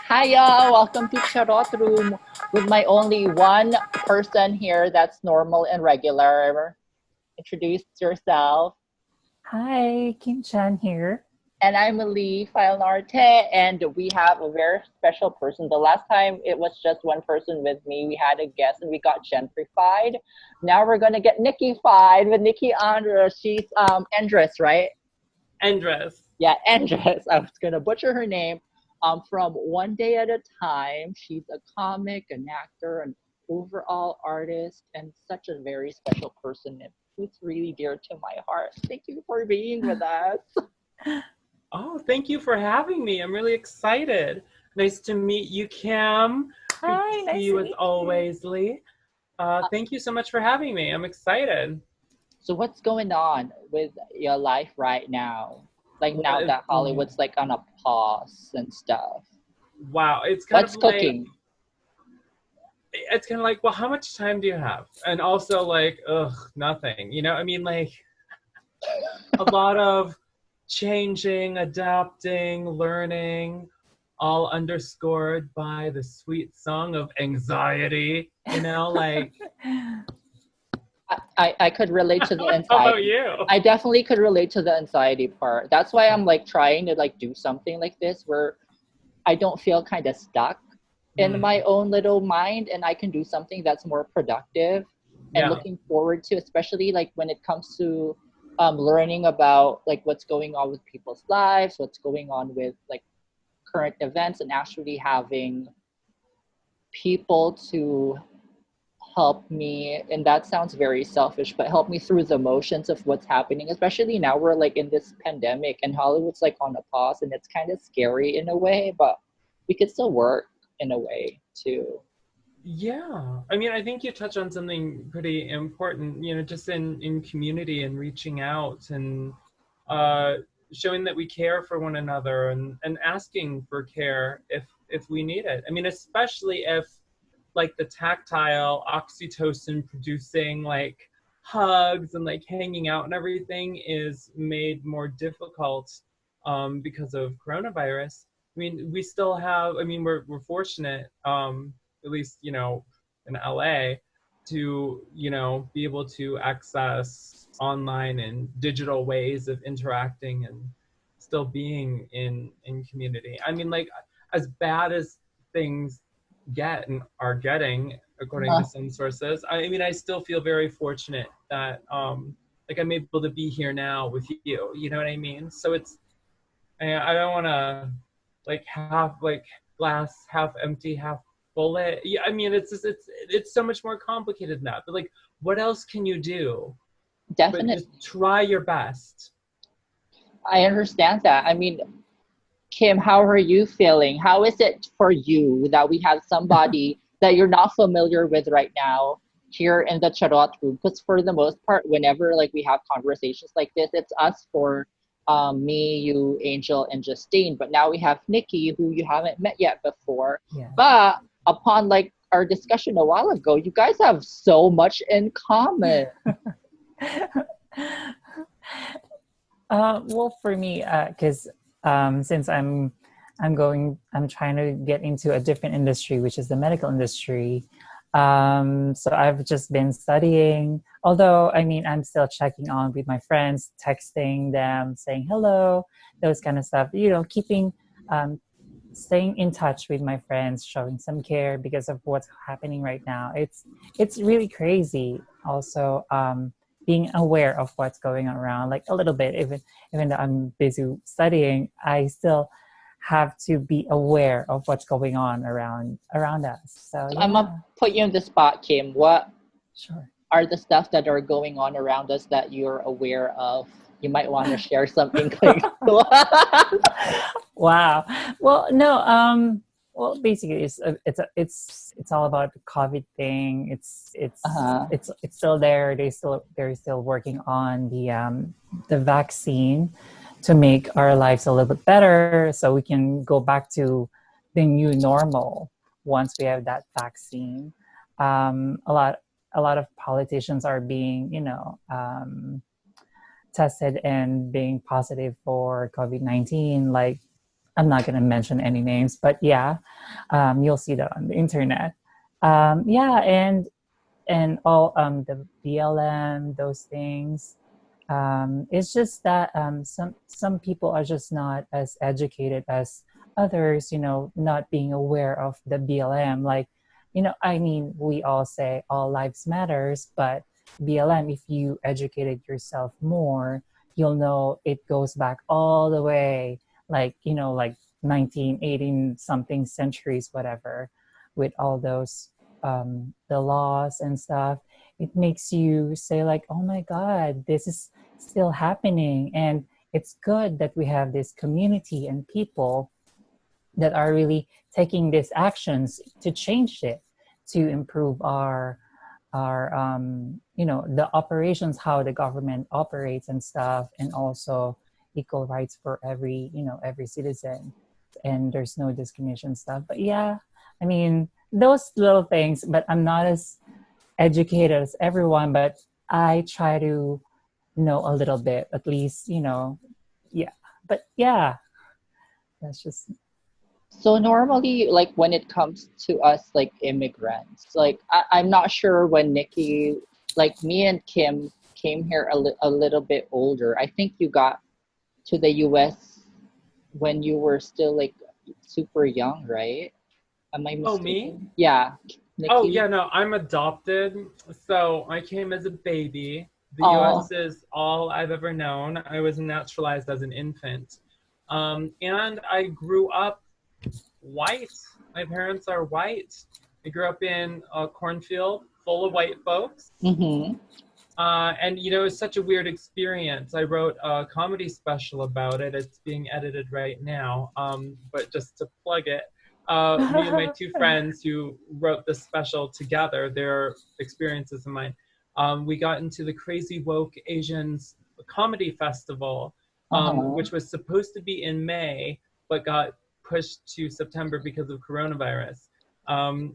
Hi y'all, welcome to Charot Room with my only one person here that's normal and regular. Introduce yourself. Hi, Qinan here. And I'm Lee, FaelnarTe, and we have a very special person. The last time it was just one person with me. We had a guest and we got gentrified. Now we're gonna get Nicky-fied with Nicky Endres. She's Endres, right? Endres. Yeah, Endres. I was gonna butcher her name. From One Day at a Time. She's a comic, an actor, an overall artist, and such a very special person who's really dear to my heart. Thank you for being with us. Oh, thank you for having me. I'm really excited. Nice to meet you, Kim. Hi, nice to see you to as meet always, Lee. Thank you so much for having me. I'm excited. So what's going on with your life right now? Like now that Hollywood's like on a pause and stuff. Wow, it's kind What's of cooking? It's kind of like, well, how much time do you have? And also like, nothing. You know, I mean, like a lot of changing, adapting, learning, all underscored by the sweet song of anxiety. You know, like. I could relate to the anxiety. How about you? I definitely could relate to the anxiety part. That's why I'm like trying to like do something like this where I don't feel kind of stuck in my own little mind, and I can do something that's more productive and looking forward to, especially like when it comes to learning about like what's going on with people's lives, what's going on with like current events, and actually having people to help me. And that sounds very selfish, but help me through the motions of what's happening, especially now we're like in this pandemic and Hollywood's like on a pause, and it's kind of scary in a way, but we could still work in a way too. Yeah, I mean, I think you touch on something pretty important, you know, just in community and reaching out and showing that we care for one another and asking for care if we need it. I mean, especially if like the tactile oxytocin producing like hugs and like hanging out and everything is made more difficult because of coronavirus. I mean, we still have, I mean, we're fortunate, at least, you know, in LA to, you know, be able to access online and digital ways of interacting and still being in community. I mean, like as bad as things get and are getting according to some sources, I mean, I still feel very fortunate that like I'm able to be here now with you know what I mean? So it's, I don't want to like half like glass half empty half full it. Yeah, I mean, it's so much more complicated than that, but like what else can you do? Definitely. But just try your best. I understand that. I mean, Kim, how are you feeling? How is it for you that we have somebody that you're not familiar with right now here in the Charot Room? Because for the most part, whenever like we have conversations like this, it's us for me, you, Angel, and Justine. But now we have Nicky, who you haven't met yet before. Yeah. But upon like our discussion a while ago, you guys have so much in common. Well, for me, because since I'm trying to get into a different industry, which is the medical industry. So I've just been studying. Although, I mean, I'm still checking on with my friends, texting them, saying hello, those kind of stuff. You know, keeping, staying in touch with my friends, showing some care because of what's happening right now. It's really crazy. Also, being aware of what's going on around, like a little bit, even though I'm busy studying, I still have to be aware of what's going on around us. So yeah. I'm gonna put you on the spot, Kim. What Sure. are the stuff that are going on around us that you're aware of? You might want to share something. Wow. Well, no. Well, basically, it's all about the COVID thing. It's still there. They're still working on the vaccine to make our lives a little bit better, so we can go back to the new normal once we have that vaccine. A lot of politicians are being, tested and being positive for COVID-19. Like I'm not going to mention any names, but yeah, you'll see that on the internet. Yeah, and all the BLM, those things. It's just that some people are just not as educated as others, not being aware of the BLM. Like, I mean, we all say all lives matters, but BLM, if you educated yourself more, you'll know it goes back all the way, like, like 19, 18 something centuries, whatever, with all those the laws and stuff. It makes you say like, oh my God, this is still happening. And it's good that we have this community and people that are really taking these actions to change it, to improve our the operations, how the government operates and stuff, and also equal rights for every citizen, and there's no discrimination stuff. But yeah, I mean, those little things, but I'm not as educated as everyone, but I try to know a little bit, at least, yeah. But yeah, that's just. So normally, like when it comes to us, like immigrants, like I'm not sure when Nicky, like me and Kim came here a little bit older. I think you got to the U.S. when you were still like super young, right? Am I mistaken? Oh, me? Yeah. Nicky? Oh, yeah, no, I'm adopted. So I came as a baby. The Oh. US is all I've ever known. I was naturalized as an infant. And I grew up white. My parents are white. I grew up in a cornfield full of white folks. Mm-hmm. And, it's such a weird experience. I wrote a comedy special about it. It's being edited right now. But just to plug it, me and my two friends who wrote this special together, their experiences of mine, we got into the Crazy Woke Asians Comedy Festival, which was supposed to be in May, but got pushed to September because of coronavirus.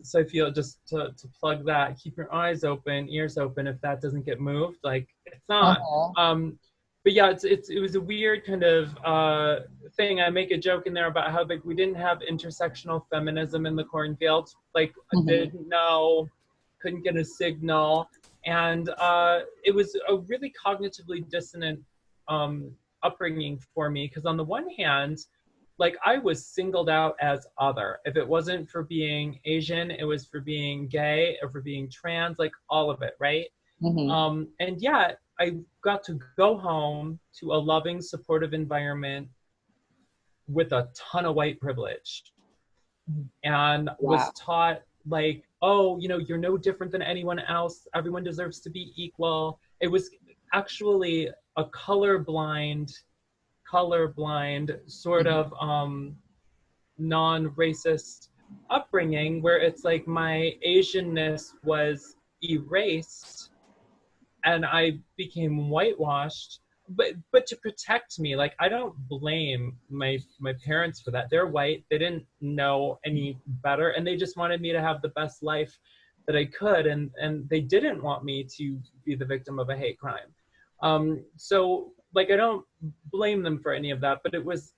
So I feel just to plug that, keep your eyes open, ears open if that doesn't get moved. Like, it's not. But yeah, it was a weird kind of thing. I make a joke in there about how we didn't have intersectional feminism in the cornfield. Like, didn't know, couldn't get a signal. And it was a really cognitively dissonant upbringing for me, because on the one hand, like, I was singled out as other. If it wasn't for being Asian, it was for being gay or for being trans, like all of it, right? And yet I got to go home to a loving, supportive environment with a ton of white privilege, and was taught like, oh, you're no different than anyone else. Everyone deserves to be equal. It was actually a colorblind sort of non-racist upbringing, where it's like my Asianness was erased and I became whitewashed, but to protect me. Like, I don't blame my parents for that. They're white, they didn't know any better, and they just wanted me to have the best life that I could, and they didn't want me to be the victim of a hate crime. So, like, I don't blame them for any of that, but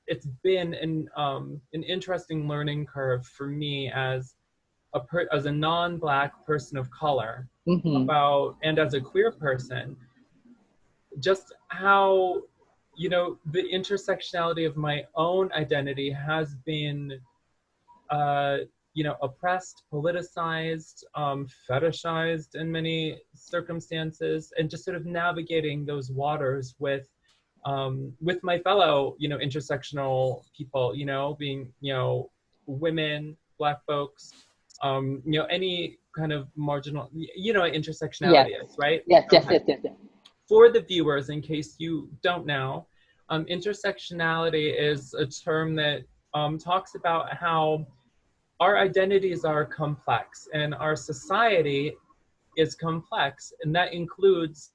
it's been an interesting learning curve for me as a non-Black person of color, and as a queer person, just how the intersectionality of my own identity has been oppressed, politicized, fetishized in many circumstances, and just sort of navigating those waters with my fellow, intersectional people, being, women, Black folks, any kind of marginal, intersectionality is, right? Yes. For the viewers, in case you don't know, intersectionality is a term that talks about how our identities are complex and our society is complex, and that includes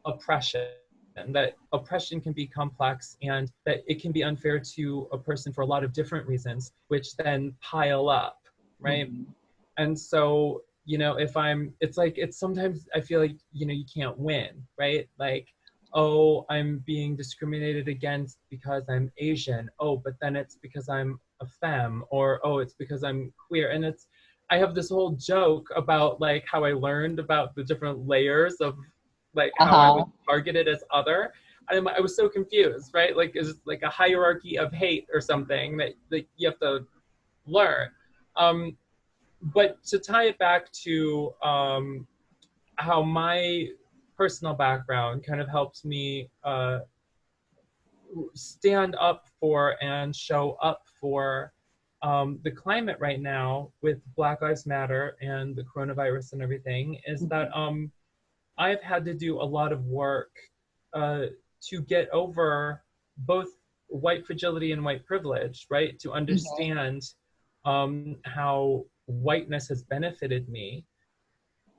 oppression. And that oppression can be complex, and that it can be unfair to a person for a lot of different reasons, which then pile up, right? And so, it's sometimes I feel like, you can't win, right? Like, oh, I'm being discriminated against because I'm Asian. Oh, but then it's because I'm a femme, or oh, it's because I'm queer. And I have this whole joke about like how I learned about the different layers of like how I was targeted as other. I was so confused, right? Like, is it like a hierarchy of hate or something that you have to learn? But to tie it back to how my personal background kind of helps me stand up for and show up for the climate right now with Black Lives Matter and the coronavirus and everything, is that I've had to do a lot of work to get over both white fragility and white privilege, right? To understand how whiteness has benefited me.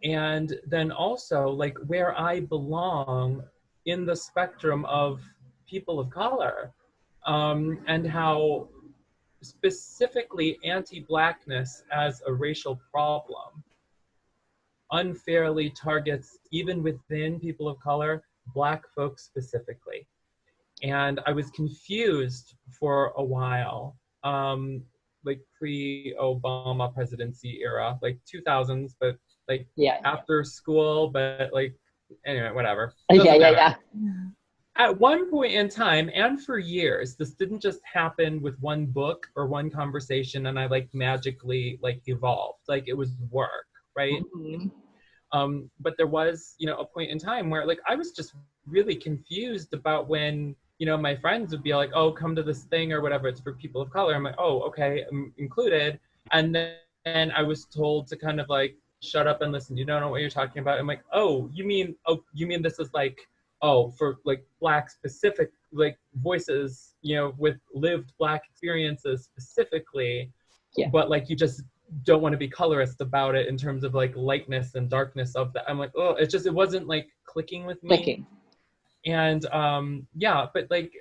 And then also like where I belong in the spectrum of people of color, and how specifically anti-Blackness as a racial problem unfairly targets, even within people of color, Black folks specifically. And I was confused for a while, like pre-Obama presidency era, like 2000s, but like after school, but like, anyway, whatever. Yeah. At one point in time, and for years, this didn't just happen with one book or one conversation and I like magically like evolved. Like it was work, right? But there was, you know, a point in time where like I was just really confused about when, you know, my friends would be like, oh, come to this thing or whatever, it's for people of color. I'm like, oh, okay, I'm included. And then I was told to kind of like, shut up and listen, you don't know what you're talking about. I'm like, oh, you mean this is like, oh, for like Black specific like voices, you know, with lived Black experiences specifically, but like you just don't want to be colorist about it in terms of like lightness and darkness of that. I'm like, oh, it wasn't like clicking with me. And but like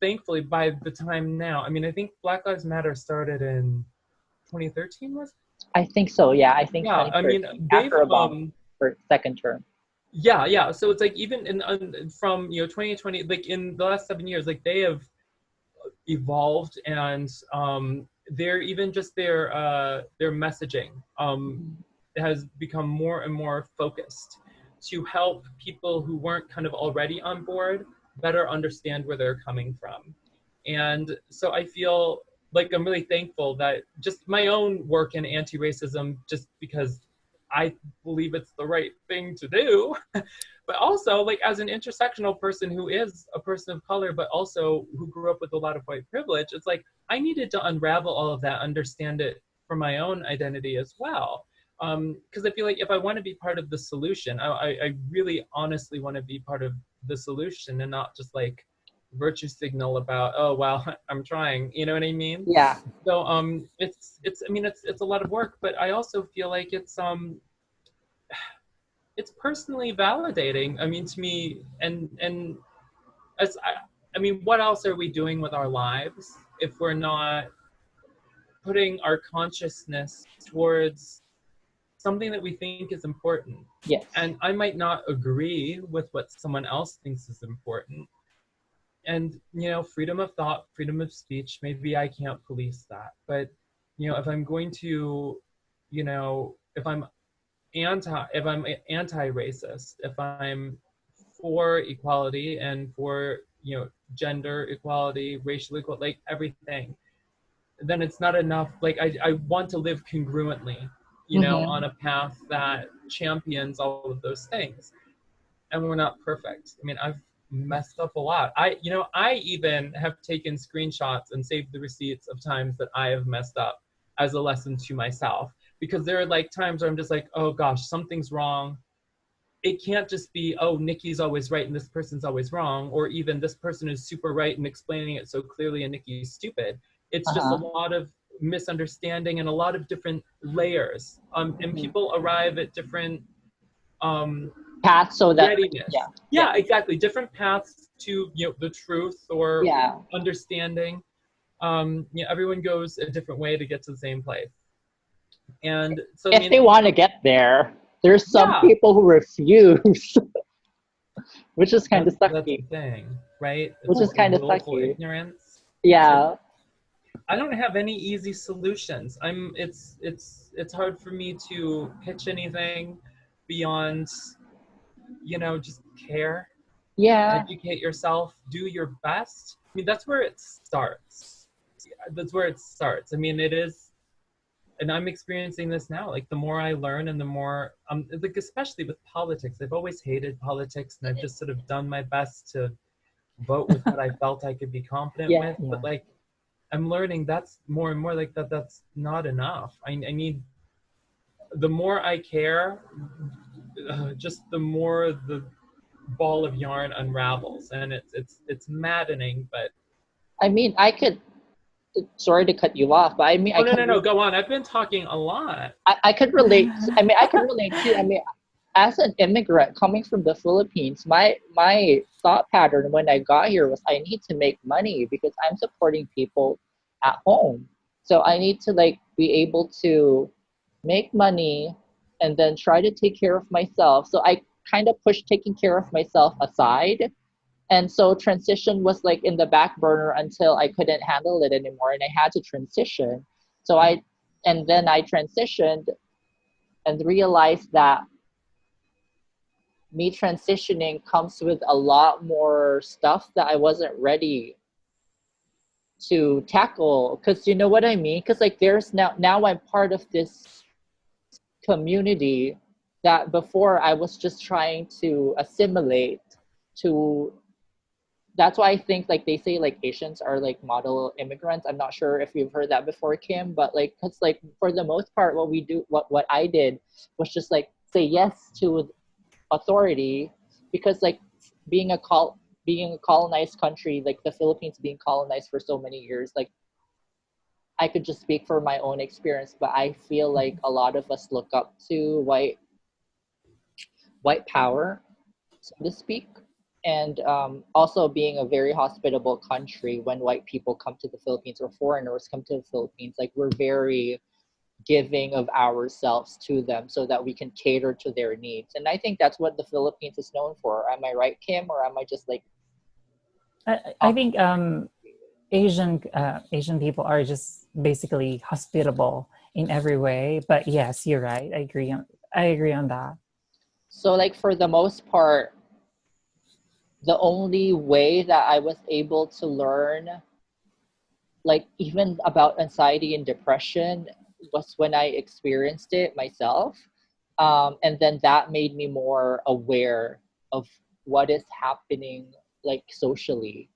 thankfully by the time now, I mean, I think Black Lives Matter started in 2013, was it? I think so, yeah. I think I mean, after Obama for second term. Yeah. So it's like even from 2020, like in the last 7 years, like they have evolved, and they're even just their messaging has become more and more focused to help people who weren't kind of already on board better understand where they're coming from. And so I feel like I'm really thankful that just my own work in anti-racism, just because I believe it's the right thing to do, but also like as an intersectional person who is a person of color, but also who grew up with a lot of white privilege, it's like I needed to unravel all of that, understand it for my own identity as well. Because I feel like if I want to be part of the solution, I really honestly want to be part of the solution and not just like virtue signal about, oh, well, I'm trying, you know what I mean? Yeah. So it's a lot of work, but I also feel like it's personally validating. I mean, to me, and as I mean, what else are we doing with our lives if we're not putting our consciousness towards something that we think is important? Yes. And I might not agree with what someone else thinks is important. And, freedom of thought, freedom of speech, maybe I can't police that. But, if I'm going to, if I'm anti-racist, if I'm for equality and for, gender equality, racial equality, like everything, then it's not enough. Like I want to live congruently, on a path that champions all of those things. And we're not perfect. I mean, I've messed up a lot. I even have taken screenshots and saved the receipts of times that I have messed up as a lesson to myself. Because there are like times where I'm just like, oh gosh, something's wrong. It can't just be, oh, Nicky's always right and this person's always wrong, or even this person is super right and explaining it so clearly and Nicky's stupid. It's just a lot of misunderstanding and a lot of different layers. And people arrive at different paths, so that readiness. Yeah, exactly. Different paths to the truth or understanding. Everyone goes a different way to get to the same place. And so if they want to get there, there's some people who refuse. which is kind of That's sucky. the thing, right? Which is kind of willful sucky. ignorance. Yeah. I don't have any easy solutions. It's hard for me to pitch anything beyond, just care, Yeah. educate yourself, do your best. I mean, that's where it starts. That's where it starts. I mean, it is, and I'm experiencing this now. Like, the more I learn and the more, like, especially with politics, I've always hated politics, and I've just sort of done my best to vote with what I felt I could be confident with. Yeah. But like, I'm learning that's more and more like that's not enough. I need, the more I care, just the more the ball of yarn unravels, and it's maddening. But I mean, I could. Sorry to cut you off, but I mean, no, go on. I've been talking a lot. I could relate. I mean, I could relate too. I mean, as an immigrant coming from the Philippines, my thought pattern when I got here was I need to make money because I'm supporting people at home. So I need to like be able to make money and then try to take care of myself. So I kind of pushed taking care of myself aside. And so transition was like in the back burner until I couldn't handle it anymore and I had to transition. And then I transitioned and realized that me transitioning comes with a lot more stuff that I wasn't ready to tackle. Because you know what I mean? Because like there's now I'm part of this community that before I was just trying to assimilate to. That's why I think like they say like Asians are like model immigrants. I'm not sure if you've heard that before, Kim, but like because like for the most part what I did was just like say yes to authority because like being a colonized country, like the Philippines being colonized for so many years, like I could just speak for my own experience, but I feel like a lot of us look up to white power, so to speak. And also being a very hospitable country when white people come to the Philippines or foreigners come to the Philippines, like we're very giving of ourselves to them so that we can cater to their needs. And I think that's what the Philippines is known for. Am I right, Kim, or am I just like? I think Asian people are just basically hospitable in every way. But yes, you're right. I agree on that. So like for the most part, the only way that I was able to learn like even about anxiety and depression was when I experienced it myself. And then that made me more aware of what is happening like socially.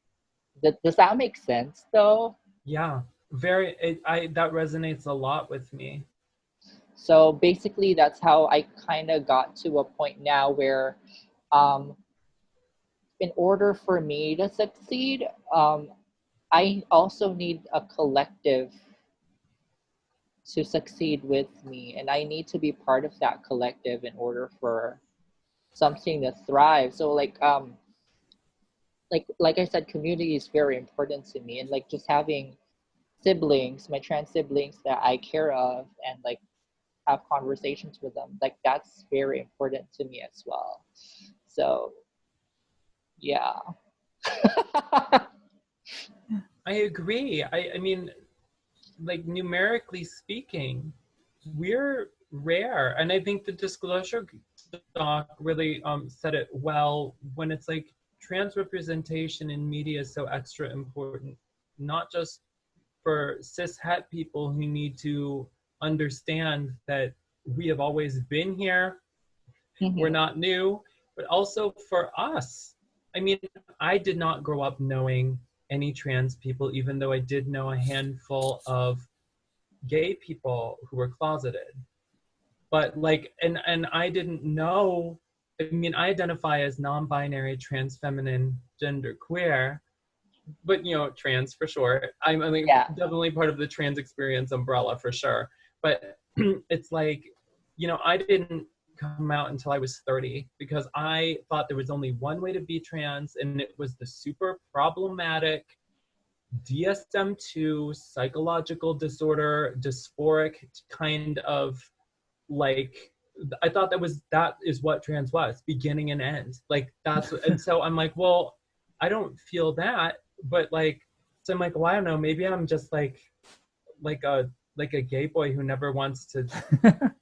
Does that make sense though? Yeah, that resonates a lot with me. So basically that's how I kind of got to a point now where in order for me to succeed, I also need a collective to succeed with me, and I need to be part of that collective in order for something to thrive. So like I said, community is very important to me, and like just having siblings, my trans siblings that I care of, and like have conversations with them, like that's very important to me as well. So yeah. I agree. I mean, like, numerically speaking, we're rare, and I think the disclosure doc really said it well when it's like trans representation in media is so extra important, not just for cis het people who need to understand that we have always been here, we're not new, but also for us. I mean, I did not grow up knowing any trans people, even though I did know a handful of gay people who were closeted. But like, and I didn't know, I mean, I identify as non-binary transfeminine genderqueer, but trans for short. I mean, Yeah. definitely part of the trans experience umbrella for sure. But it's like, I didn't come out until I was 30 because I thought there was only one way to be trans, and it was the super problematic DSM-2 psychological disorder, dysphoric kind of like I thought that is what trans was, beginning and end. Like that's, and so I'm like, well, I don't feel that, but like, so I'm like, well, I don't know, maybe I'm just like a gay boy who never wants to,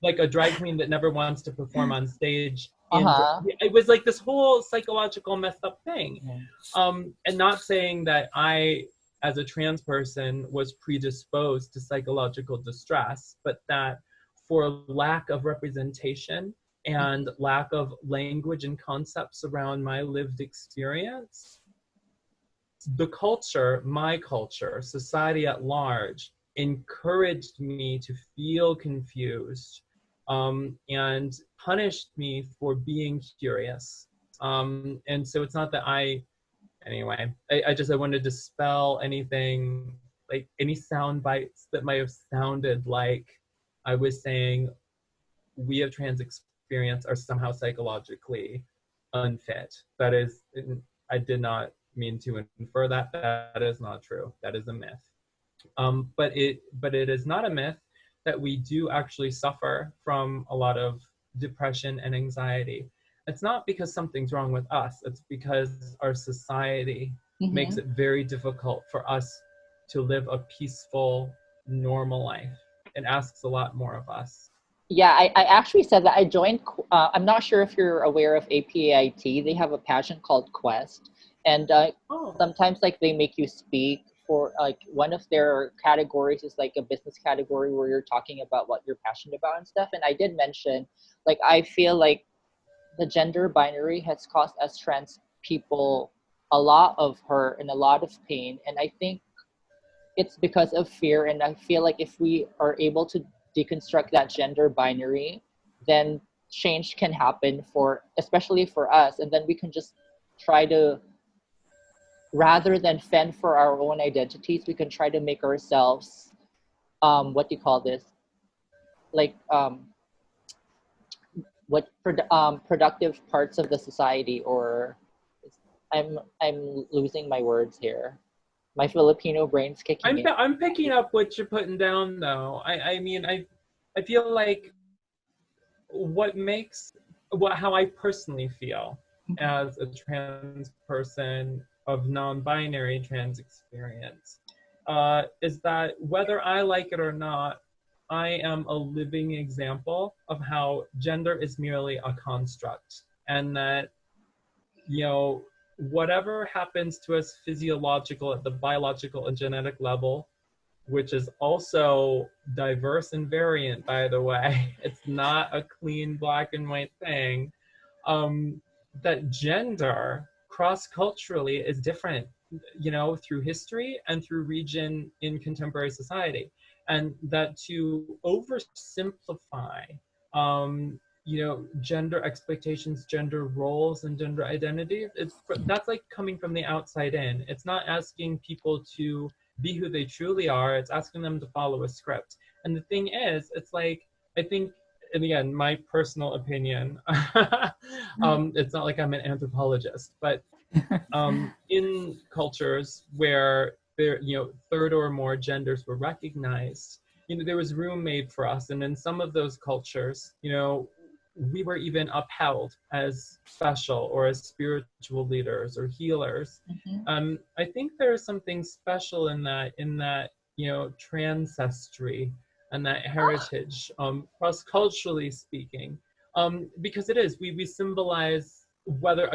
like a drag queen that never wants to perform on stage. It was like this whole psychological messed up thing. And not saying that I, as a trans person, was predisposed to psychological distress, but that for lack of representation and lack of language and concepts around my lived experience, the culture, my culture, society at large, encouraged me to feel confused and punished me for being curious. And so it's not that anyway, I wanted to dispel anything, like any sound bites that might have sounded like I was saying we of trans experience are somehow psychologically unfit. That is, I did not mean to infer that. That is not true. That is a myth. But it is not a myth that we do actually suffer from a lot of depression and anxiety. It's not because something's wrong with us. It's because our society makes it very difficult for us to live a peaceful, normal life. It asks a lot more of us. Yeah, I actually said that I joined, I'm not sure if you're aware of APAIT. They have a pageant called Quest. And sometimes like they make you speak for like one of their categories is like a business category where you're talking about what you're passionate about and stuff. And I did mention, like, I feel like the gender binary has caused us trans people a lot of hurt and a lot of pain. And I think it's because of fear. And I feel like if we are able to deconstruct that gender binary, then change can happen especially for us. And then we can just try to, rather than fend for our own identities, we can try to make ourselves, what do you call this? Like, productive parts of the society, or I'm losing my words here. My Filipino brain's kicking in. I'm picking up what you're putting down, though. I mean, I feel like how I personally feel as a trans person of non-binary trans experience is that whether I like it or not, I am a living example of how gender is merely a construct, and that, you know, whatever happens to us physiological at the biological and genetic level, which is also diverse and variant, by the way, it's not a clean black and white thing, that gender cross-culturally is different, you know, through history and through region in contemporary society. And that to oversimplify, you know, gender expectations, gender roles, and gender identities, that's like coming from the outside in. It's not asking people to be who they truly are. It's asking them to follow a script. And the thing is, it's like, I think, and again, my personal opinion, it's not like I'm an anthropologist, but in cultures where there, you know, third or more genders were recognized, you know, there was room made for us. And in some of those cultures, you know, we were even upheld as special or as spiritual leaders or healers. I think there's something special in that, you know, transcestry and that heritage, cross-culturally speaking, because it is, we symbolize, whether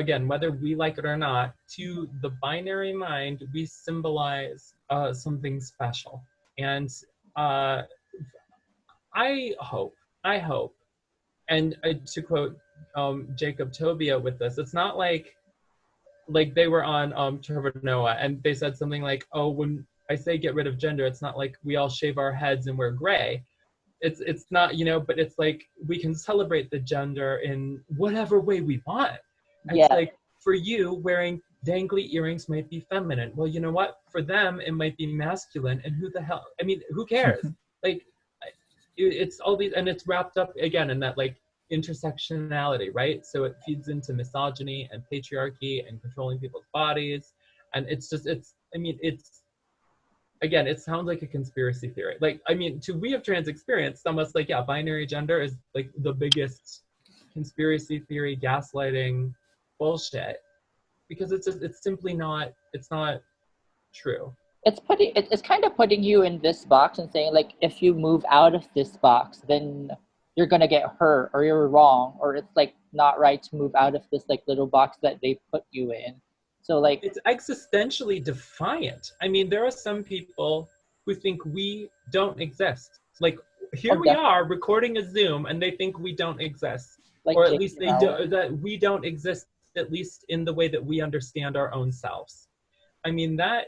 we like it or not, to the binary mind, we symbolize something special. And I hope, and to quote Jacob Tobia with this, it's not like they were on Trevor Noah and they said something like, oh, when I say get rid of gender, it's not like we all shave our heads and wear gray. It's not, you know, but it's like we can celebrate the gender in whatever way we want. It's like, for you, wearing dangly earrings might be feminine. Well, you know what? For them, it might be masculine. And who the hell? I mean, who cares? Like, it's all these, and it's wrapped up again in that like intersectionality, right? So it feeds into misogyny and patriarchy and controlling people's bodies. And it's just, I mean, again, it sounds like a conspiracy theory. Like, I mean, we have trans experience, almost like, yeah, binary gender is like the biggest conspiracy theory, gaslighting bullshit, because it's simply not, it's not true. It's kind of putting you in this box and saying, like, if you move out of this box, then you're gonna get hurt, or you're wrong, or it's like not right to move out of this like little box that they put you in. So like, it's existentially defiant. I mean, there are some people who think we don't exist. Like, here we are recording a Zoom and they think we don't exist. like, or at least they do, that we don't exist, at least in the way that we understand our own selves. I mean, that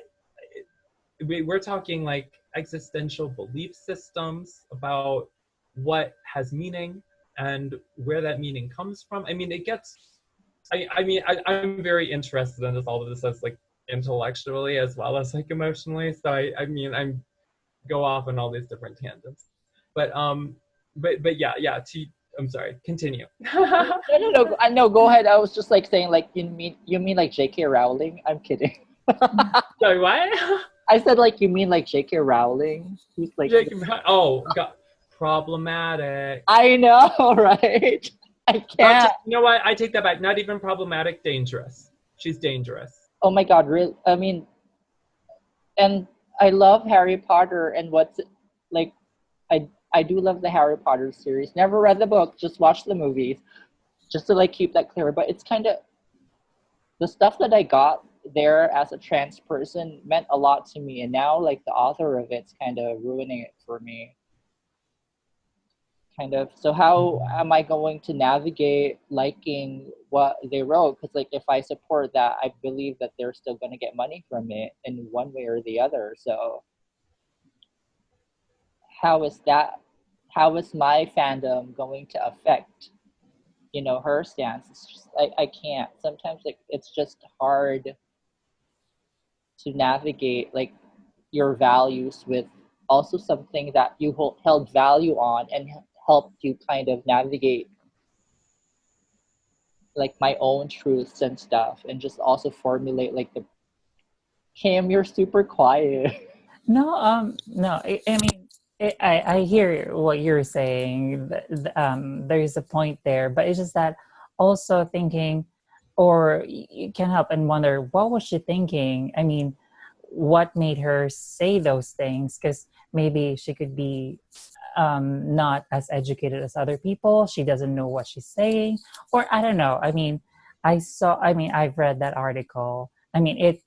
we're talking like existential belief systems about what has meaning and where that meaning comes from. I mean, it gets, I'm very interested in all of this as like intellectually as well as like emotionally. So I mean, I'm go off on all these different tangents, but yeah. I'm sorry. Continue. No. I know. Go ahead. I was just like saying, like, you mean like J.K. Rowling? I'm kidding. Sorry, what? I said, like, you mean like J.K. Rowling? Who's like, oh God, problematic. I know, right? I can't. You know what? I take that back. Not even problematic. Dangerous. She's dangerous. Oh my God! Really? I mean, and I love Harry Potter, and what's like, I do love the Harry Potter series. Never read the book, just watched the movies, just to like keep that clear. But it's kind of the stuff that I got there as a trans person meant a lot to me, and now like the author of it's kind of ruining it for me. Kind of. So how am I going to navigate liking what they wrote? Because like if I support that, I believe that they're still going to get money from it in one way or the other. So how is my fandom going to affect, her stance? It's just I can't. Sometimes like it's just hard to navigate like your values with also something that you held value on and helped you kind of navigate like my own truths and stuff, and just also formulate like the Kim, you're super quiet. No, I mean, I hear what you're saying. There's a point there, but it's just that also thinking, or you can help and wonder, what was she thinking? I mean, what made her say those things? Because maybe she could be not as educated as other people. She doesn't know what she's saying, or I don't know. I mean, I've read that article. I mean,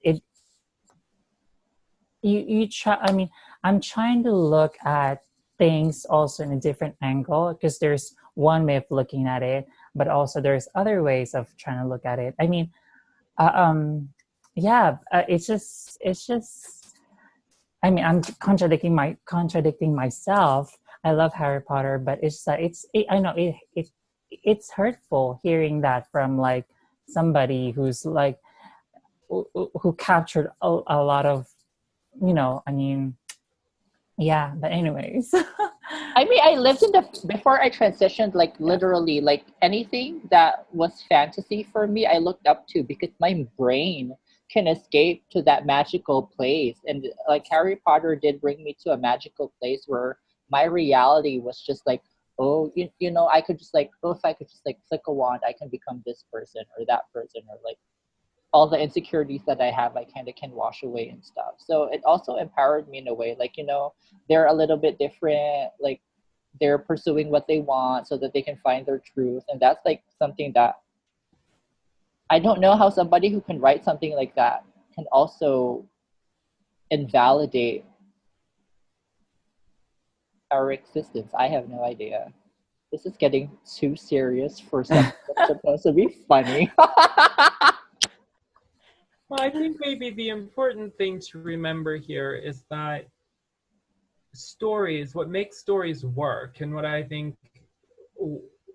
you try. I mean, I'm trying to look at things also in a different angle, because there's one way of looking at it, but also there's other ways of trying to look at it. I mean, it's just. I mean, I'm contradicting myself. I love Harry Potter, but it's that I know it's hurtful hearing that from like somebody who's like who captured a lot of, I mean, yeah. But anyways. I mean, I lived before I transitioned, like literally, like anything that was fantasy for me, I looked up to, because my brain can escape to that magical place. And like Harry Potter did bring me to a magical place where my reality was just like, oh, I could just like, oh, if I could just like flick a wand, I can become this person or that person, or like all the insecurities that I have, I kind of can wash away and stuff. So it also empowered me in a way, like, they're a little bit different, like they're pursuing what they want so that they can find their truth. And that's like something that I don't know how somebody who can write something like that can also invalidate our existence. I have no idea. This is getting too serious for something that's supposed to be funny. Well, I think maybe the important thing to remember here is that what makes stories work, and what I think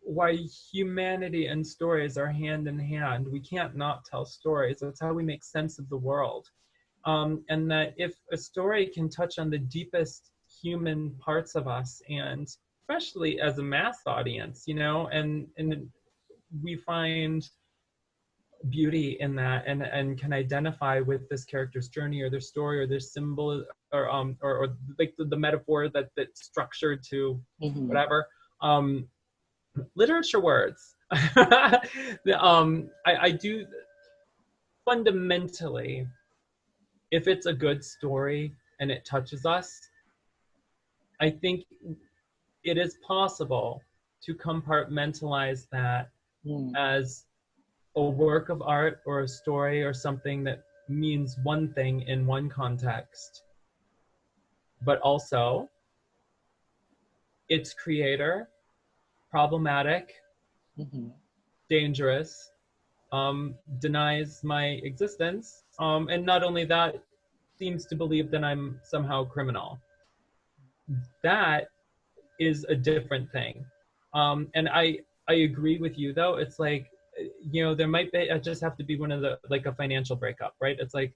why humanity and stories are hand in hand. We can't not tell stories. That's how we make sense of the world. And that if a story can touch on the deepest human parts of us, and especially as a mass audience, and we find beauty in that, and can identify with this character's journey or their story or their symbol, or like the metaphor that's structured to whatever. Literature words. I do fundamentally, if it's a good story and it touches us, I think it is possible to compartmentalize that as a work of art or a story or something that means one thing in one context, but also its creator, problematic, dangerous, denies my existence, and not only that, seems to believe that I'm somehow criminal. That is a different thing. And I agree with you though. It's like, you know, there might be, I just have to be one of the, like a financial breakup, right? It's like,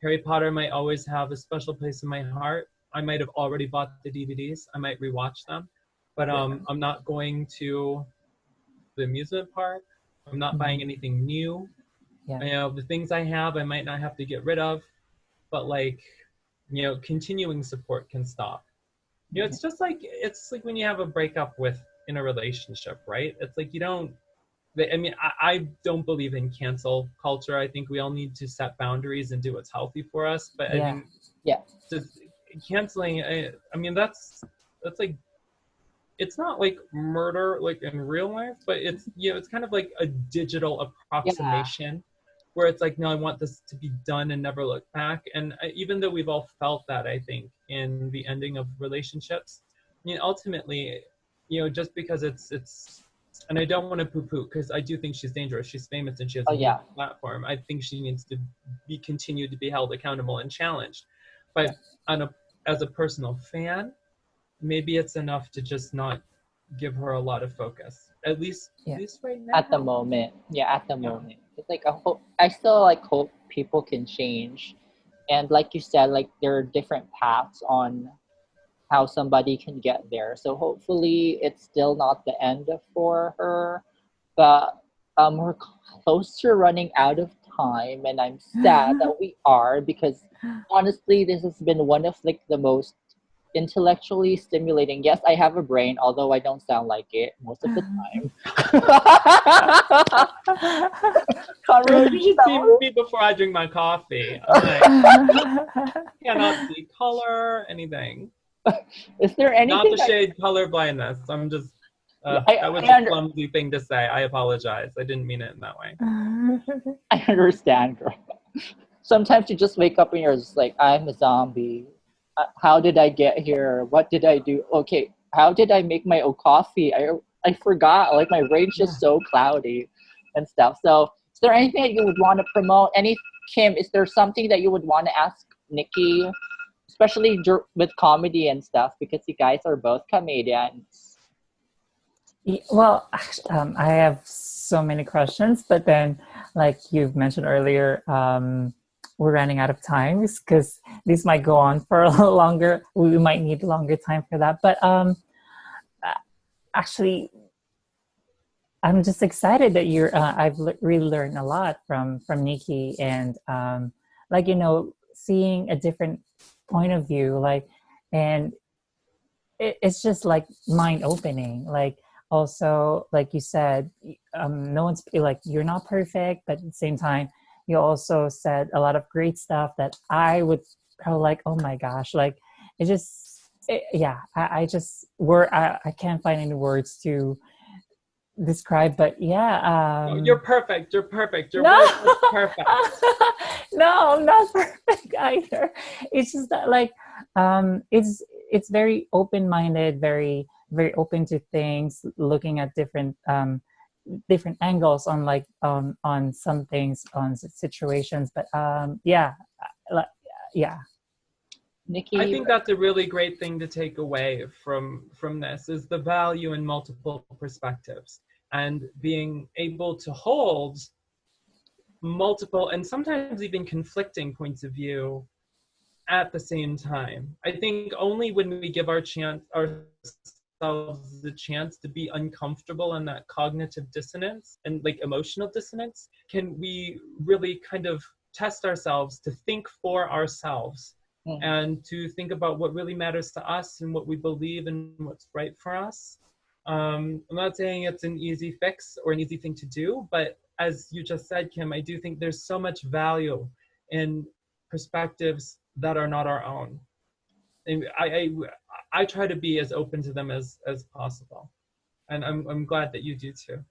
Harry Potter might always have a special place in my heart. I might have already bought the DVDs. I might rewatch them, but I'm not going to the amusement park. I'm not buying anything new. You know, the things I have, I might not have to get rid of, but like, you know, continuing support can stop. You know, it's like when you have a breakup in a relationship, right? It's like you don't, I mean, I don't believe in cancel culture. I think we all need to set boundaries and do what's healthy for us. But I mean, just canceling, I mean, that's like, it's not like murder like in real life, but it's, you know, it's kind of like a digital approximation where it's like, no, I want this to be done and never look back. And even though we've all felt that, I think, in the ending of relationships, I mean, ultimately, you know, just because it's, and I don't want to poo-poo, because I do think she's dangerous. She's famous and she has a platform. I think she needs to be continued to be held accountable and challenged. But as a personal fan, maybe it's enough to just not give her a lot of focus. At least right now. At the moment. At the moment. It's like I still like hope people can change. And like you said, like there are different paths on how somebody can get there. So hopefully it's still not the end for her. But we're close to running out of time, and I'm sad that we are, because honestly this has been one of like the most intellectually stimulating. Yes, I have a brain, although I don't sound like it most of the time. You should see me before I drink my coffee. I'm like, cannot see color, anything. Is there anything? Not the shade color blindness. I'm just. That was a clumsy thing to say. I apologize. I didn't mean it in that way. I understand, girl. Sometimes you just wake up and you're just like, I'm a zombie. How did I get here? What did I do? Okay, how did I make my own coffee? I forgot. Like my brain's just so cloudy and stuff. So is there anything that you would want to promote? Kim, is there something that you would want to ask Nicky, especially with comedy and stuff, because you guys are both comedians? Well, I have so many questions, but then like you've mentioned earlier, we're running out of time because this might go on for a little longer. We might need longer time for that. But actually, I'm just excited that I've really learned a lot from Nicky, and like, you know, seeing a different point of view, like, and it's just like mind opening. Like also, like you said, no one's like, you're not perfect, but at the same time, you also said a lot of great stuff that I would probably like, oh my gosh, like I can't find any words to describe, but you're perfect. You're perfect. You're perfect. No, I'm not perfect either. It's just that like, it's very open-minded, very, very open to things, looking at different angles on like on some things, on situations, but Nicky, I think that's a really great thing to take away from this, is the value in multiple perspectives and being able to hold multiple and sometimes even conflicting points of view at the same time. I think only when we give ourselves the chance to be uncomfortable in that cognitive dissonance and like emotional dissonance, can we really kind of test ourselves to think for ourselves and to think about what really matters to us and what we believe and what's right for us. I'm not saying it's an easy fix or an easy thing to do, but as you just said, Kim, I do think there's so much value in perspectives that are not our own. And I try to be as open to them as possible. And I'm glad that you do too.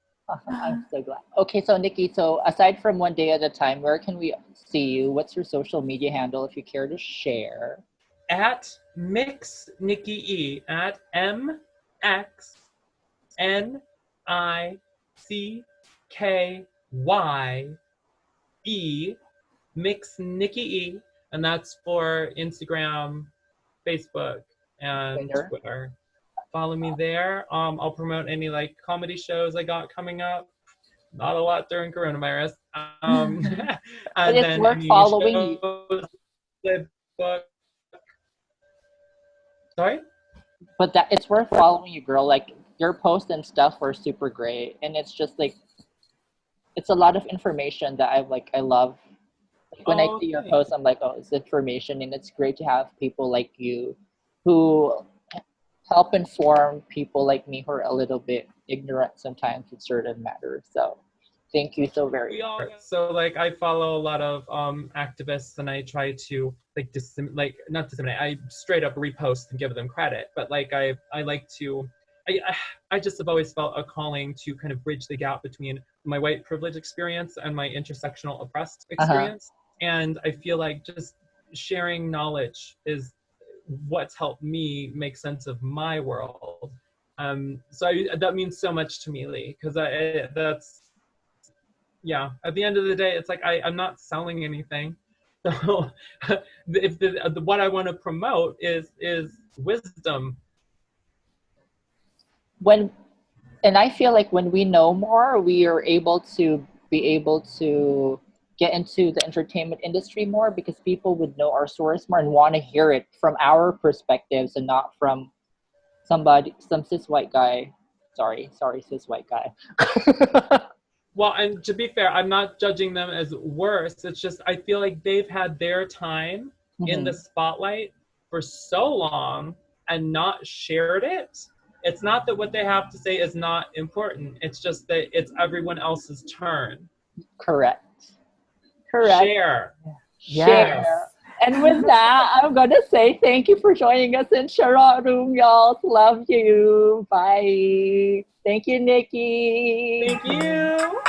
I'm so glad. Okay, so Nicky, so aside from One Day at a Time, where can we see you? What's your social media handle if you care to share? At Mix Nicky E, at MXNICKYE, Mix Nicky E, and that's for Instagram, Facebook, and Twitter. Follow me there. I'll promote any like comedy shows I got coming up. Not a lot during coronavirus. And it's then worth following you. Book. Sorry? But that it's worth following you, girl. Like your posts and stuff are super great, and it's just like it's a lot of information that I love. Like, when I see your posts, I'm like, oh, it's information, and it's great to have people like you who help inform people like me who are a little bit ignorant sometimes in certain matters. So thank you so very much. So like I follow a lot of activists, and I try to I straight up repost and give them credit, but like I like to I just have always felt a calling to kind of bridge the gap between my white privilege experience and my intersectional oppressed experience. And I feel like just sharing knowledge is what's helped me make sense of my world. So that means so much to me, Lee, because that's, yeah, at the end of the day, it's like I'm not selling anything. So if what I want to promote is wisdom. And I feel like when we know more, we are able to get into the entertainment industry more, because people would know our source more and want to hear it from our perspectives and not from some cis white guy. Sorry, cis white guy. Well, and to be fair, I'm not judging them as worse. It's just I feel like they've had their time in the spotlight for so long and not shared it. It's not that what they have to say is not important. It's just that it's everyone else's turn. Correct. Share. Yes. And with that, I'm going to say thank you for joining us in Charot Room, y'all. Love you. Bye. Thank you, Nicky. Thank you.